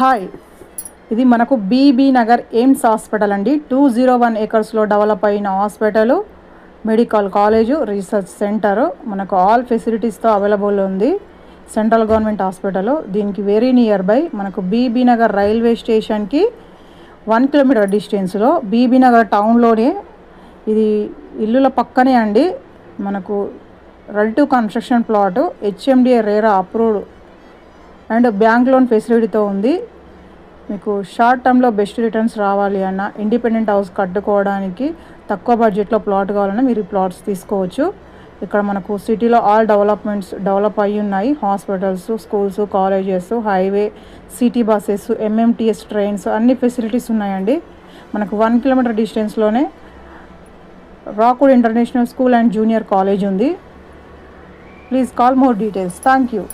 Hi, ఇది మనకు BB Nagar AIIMS hospital అండి. 201 ఏకర్స్లో డెవలప్ అయిన hospital, medical college, research centre. మనకు ఆల్ ఫెసిలిటీస్తో అవైలబుల్ ఉంది. Central government hospital. దీనికి వెరీ నియర్ బై మనకు బీబీ నగర్ రైల్వే స్టేషన్కి 1 కిలోమీటర్ డిస్టెన్స్లో, బీబీ నగర్ టౌన్లోనే. ఇది ఇల్లుల పక్కనే అండి. మనకు ready to construction plot, HMDA RERA approved and bank loan ఫెసిలిటీతో ఉంది. మీకు షార్ట్ టర్మ్లో బెస్ట్ రిటర్న్స్ రావాలి అన్న, ఇండిపెండెంట్ హౌస్ కట్టుకోవడానికి తక్కువ బడ్జెట్లో ప్లాట్ కావాలన్నా మీరు ప్లాట్స్ తీసుకోవచ్చు. ఇక్కడ మనకు సిటీలో ఆల్ డెవలప్మెంట్స్ డెవలప్ అయ్యి ఉన్నాయి. Hospitals, schools, colleges, highway, city buses, MMTS trains, అన్ని ఫెసిలిటీస్ ఉన్నాయండి. మనకు 1 కిలోమీటర్ డిస్టెన్స్లోనే Rockwood international school and junior college ఉంది. Please call more details. Thank you.